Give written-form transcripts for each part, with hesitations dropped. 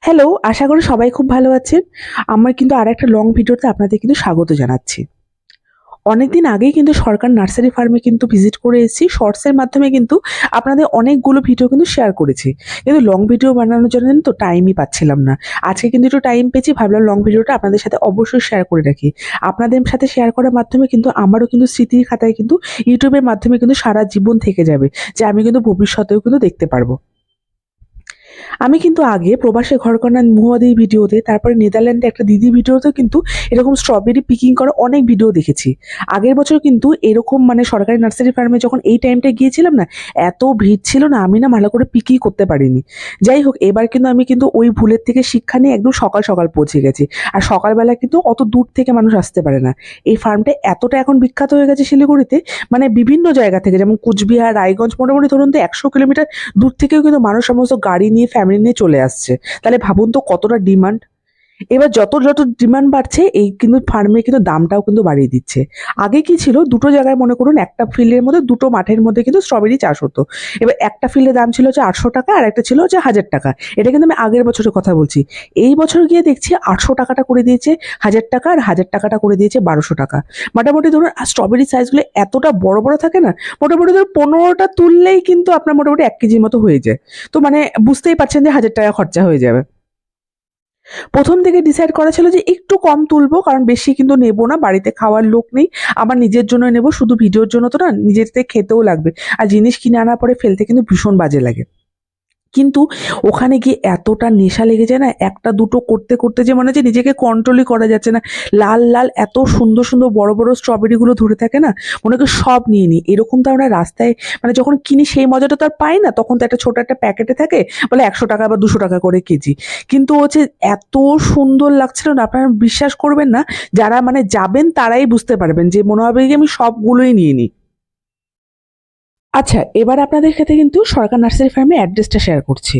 Hello, আশা করি সবাই খুব ভালো আছেন। আমার কিন্তু আরেকটা লং ভিডিওতে আপনাদের কিন্তু স্বাগত জানাচ্ছি। অনেকদিন আগেই কিন্তু সরকার নার্সারি ফার্মে কিন্তু ভিজিট করে এসেছি। শর্টসের মাধ্যমে কিন্তু আপনাদের অনেকগুলো ভিডিও কিন্তু শেয়ার করেছি। কিন্তু লং ভিডিও বানানোর জন্য তো টাইমই পাচ্ছিলাম না। আজকে কিন্তু একটু টাইম পেয়েছি, ভাবলাম লং ভিডিওটা আপনাদের সাথে অবশ্যই শেয়ার করে রাখি। আপনাদের সাথে শেয়ার করার মাধ্যমে কিন্তু আমারও কিন্তু স্মৃতির খাতায় কিন্তু ইউটিউবের মাধ্যমে কিন্তু সারা জীবন থেকে যাবে। যে আমি কিন্তু ভবিষ্যতেও কিন্তু দেখতে পারবো। আমি কিন্তু আগে প্রবাসে ঘরকন্যা মহুয়াদির ভিডিওতে, তারপরে নেদারল্যান্ডে একটা দিদির ভিডিওতেও কিন্তু এরকম স্ট্রবেরি পিকিং করা অনেক ভিডিও দেখেছি। আগের বছর কিন্তু এরকম সরকারি নার্সারি ফার্মে যখন এই টাইমটা গিয়েছিলাম না, এত ভিড় ছিল না, আমি না ভালো করে পিকিং করতে পারিনি। যাই হোক, এবার কিন্তু আমি কিন্তু ওই ভুলের থেকে শিক্ষা নিয়ে একদম সকাল সকাল পৌঁছে গেছি। আর সকালবেলা কিন্তু অত দূর থেকে মানুষ আসতে পারে না। এই ফার্মটা এতটা এখন বিখ্যাত হয়ে গেছে শিলিগুড়িতে, বিভিন্ন জায়গা থেকে, যেমন কুচবিহার, রায়গঞ্জ, মোটামুটি ধরুন তো 100 কিলোমিটার দূর থেকেও কিন্তু মানুষ সমস্ত গাড়ি নিয়ে, ফ্যামিলি নিয়ে চলে আসছে। তাহলে ভাবুন তো কতটা ডিমান্ড। এবার যত যত ডিমান্ড বাড়ছে, এই কিন্তু ফার্মে কিন্তু দামটাও কিন্তু বাড়িয়ে দিচ্ছে। আগে কি ছিল, দুটো জায়গায় মনে করুন একটা ফিল্ডের মধ্যে, দুটো মাঠের মধ্যে কিন্তু স্ট্রবেরি চাষ হতো। এবার একটা ফিল্ডের দাম ছিল হচ্ছে 800 টাকা, আর একটা ছিল হচ্ছে 1000 টাকা। এটা কিন্তু আমি আগের বছরের কথা বলছি। এই বছর গিয়ে দেখছি 800 টাকাটা করে দিয়েছে 1000 টাকা, আর 1000 টাকাটা করে দিয়েছে 1200 টাকা। মোটামুটি ধরুন স্ট্রবেরি সাইজগুলো এতটা বড় বড় থাকে না, মোটামুটি ধরুন 15টা তুললেই কিন্তু আপনার মোটামুটি 1 কেজির মতো হয়ে যায়। তো বুঝতেই পারছেন যে 1000 টাকা খরচা হয়ে যাবে। প্রথম থেকে ডিসাইড করা ছিল যে একটু কম তুলবো, কারণ বেশি কিন্তু নেবো না, বাড়িতে খাওয়ার লোক নেই। আমার নিজের জন্য নেবো, শুধু ভিডিওর জন্য তো না, নিজের থেকে খেতেও লাগবে। আর জিনিস কিনে আনার পরে ফেলতে কিন্তু ভীষণ বাজে লাগে। কিন্তু ওখানে গিয়ে এতটা নেশা লেগে যায় না, একটা দুটো করতে করতে যে মনে হচ্ছে নিজেকে কন্ট্রোলই করা যাচ্ছে না। লাল লাল এত সুন্দর সুন্দর বড় বড় স্ট্রবেরি গুলো ধরে থাকে না, মনে হয় সব নিয়ে নিই। এরকম তো আমরা রাস্তায় যখন কিনি সেই মজাটা তো আর পাই না। তখন তো একটা ছোট একটা প্যাকেটে থাকে, বলে 100 টাকা বা 200 টাকা করে কেজি। কিন্তু হচ্ছে এত সুন্দর লাগছিল না, আপনারা বিশ্বাস করবেন না। যারা যাবেন তারাই বুঝতে পারবেন যে মনে হবে যে আমি সবগুলোই নিয়ে নিই। আচ্ছা, এবার আপনাদের ক্ষেত্রে কিন্তু সরকার নার্সারি ফার্মের অ্যাড্রেসটা শেয়ার করছি।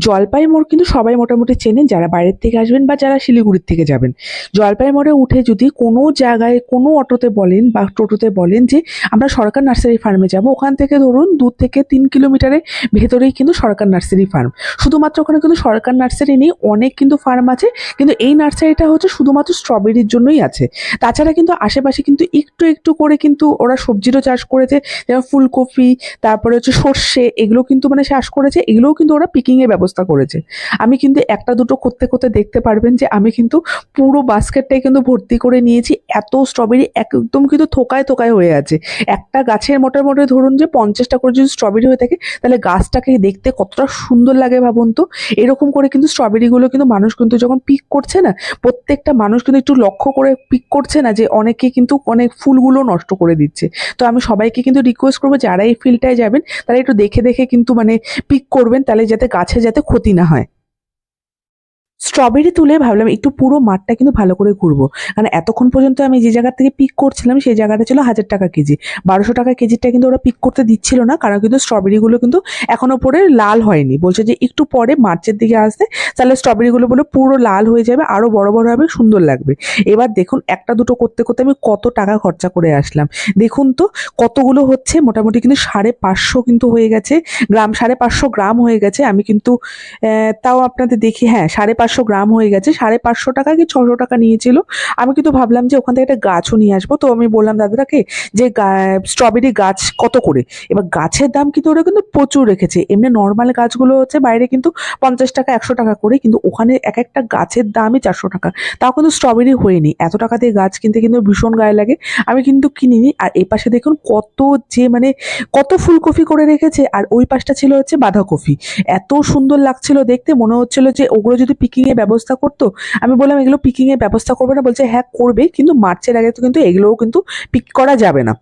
জলপাই মোড় কিন্তু সবাই মোটামুটি চেনেন, যারা বাইরের থেকে আসবেন বা যারা শিলিগুড়ির থেকে যাবেন। জলপাই মোড়ে উঠে যদি কোনো জায়গায় কোনো অটোতে বলেন বা টোটোতে বলেন যে আমরা সরকার নার্সারি ফার্মে যাব, ওখান থেকে ধরুন 2 থেকে 3 কিলোমিটারের ভেতরেই কিন্তু সরকার নার্সারি ফার্ম। শুধুমাত্র ওখানে কিন্তু সরকার নার্সারি নেই, অনেক কিন্তু ফার্ম আছে। কিন্তু এই নার্সারিটা হচ্ছে শুধুমাত্র স্ট্রবেরির জন্যই আছে। তাছাড়া কিন্তু আশেপাশে কিন্তু একটু একটু করে কিন্তু ওরা সবজিরও চাষ করেছে, যেমন ফুলকপি, তারপরে হচ্ছে সর্ষে, এগুলো কিন্তু চাষ করেছে, এগুলোও কিন্তু ওরা পিকিং এর ব্যবস্থা করেছে। আমি কিন্তু একটা দুটো করতে করতে দেখতে পারবেন যে আমি কিন্তু পুরো বাস্কেটটাই কিন্তু ভর্তি করে নিয়েছি। এত স্ট্রবেরি একদম কিন্তু থোকায় থোকায় হয়ে আছে। একটা গাছের মোটামুটি ধরুন যে 50টা করে যদি স্ট্রবেরি হয়ে থাকে, তাহলে গাছটাকে দেখতে কতটা সুন্দর লাগে ভাবুন তো। এরকম করে কিন্তু স্ট্রবেরিগুলো কিন্তু মানুষ কিন্তু যখন পিক করছে না, প্রত্যেকটা মানুষ কিন্তু একটু লক্ষ্য করে পিক করছে না, যে অনেকে কিন্তু অনেক ফুলগুলো নষ্ট করে দিচ্ছে। তো আমি সবাইকে কিন্তু রিকোয়েস্ট করবো, যারা এই ফিল্ডটায় যাবেন তারা একটু দেখে দেখে কিন্তু পিক করবেন, তাহলে যাতে গাছে যাতে ক্ষতি না হয়। স্ট্রবেরি তুলে ভাবলাম একটু পুরো মাঠটা কিন্তু ভালো করে ঘুরবো, কারণ এতক্ষণ পর্যন্ত আমি যে জায়গা থেকে পিক করছিলাম সেই জায়গাটা ছিল 1000 টাকা কেজি। 1200 টাকা কেজিটা কিন্তু ওরা পিক করতে দিচ্ছিল না, কারণ কিন্তু স্ট্রবেরিগুলো কিন্তু এখনো পরে লাল হয়নি। বলছে যে একটু পরে মার্চের দিকে আসতে, তাহলে স্ট্রবেরিগুলো বলে পুরো লাল হয়ে যাবে, আরো বড় বড় হবে, সুন্দর লাগবে। এবার দেখুন একটা দুটো করতে করতে আমি কত টাকা খরচা করে আসলাম। দেখুন তো কতগুলো হচ্ছে, মোটামুটি কিন্তু 550 কিন্তু হয়ে গেছে গ্রাম, 550 গ্রাম হয়ে গেছে। আমি কিন্তু তাও আপনাদের দেখি, হ্যাঁ 550 গ্রাম হয়ে গেছে। 550 টাকা কি 600 টাকা নিয়েছিল। আমি কিন্তু ভাবলাম যে ওখান থেকে একটা গাছও নিয়ে আসবো। তো আমি বললাম দাদাটাকে যে স্ট্রবেরি গাছ কত করে। এবার গাছের দাম কিন্তু ওরা কিন্তু প্রচুর রেখেছে। এমনি নর্মাল গাছগুলো হচ্ছে বাইরে কিন্তু 50 টাকা 100 টাকা করে, কিন্তু ওখানে এক একটা গাছের দামই 400 টাকা। তাও কিন্তু স্ট্রবেরি হয়নি। এত টাকা দিয়ে গাছ কিনতে কিন্তু ভীষণ গায়ে লাগে। আমি কিন্তু কিনিনি। আর এই পাশে দেখুন কত যে কত ফুলকপি করে রেখেছে, আর ওই পাশটা ছিল হচ্ছে বাঁধাকপি। এত সুন্দর লাগছিল দেখতে, মনে হচ্ছিল যে ওগুলো যদি পিকিং এর ব্যবস্থা করতো। আমি বললাম এগুলো পিকিং এর ব্যবস্থা করবে না, বলছে হ্যাঁ করবে, কিন্তু মার্চের আগে তো কিন্তু এগুলোও কিন্তু পিক করা যাবে না।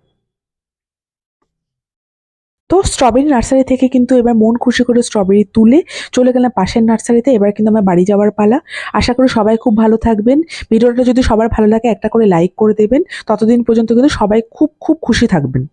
তো স্ট্রবেরি নার্সারি থেকে কিন্তু এবার মন খুশি করে স্ট্রবেরি তুলে চলে গেলাম পাশের নার্সারিতে। এবার কিন্তু আমার বাড়ি যাওয়ার পালা। আশা করি সবাই খুব ভালো থাকবেন। ভিডিওটা যদি সবার ভালো লাগে একটা করে লাইক করে দেবেন। ততদিন পর্যন্ত কিন্তু সবাই খুব খুব খুশি থাকবেন।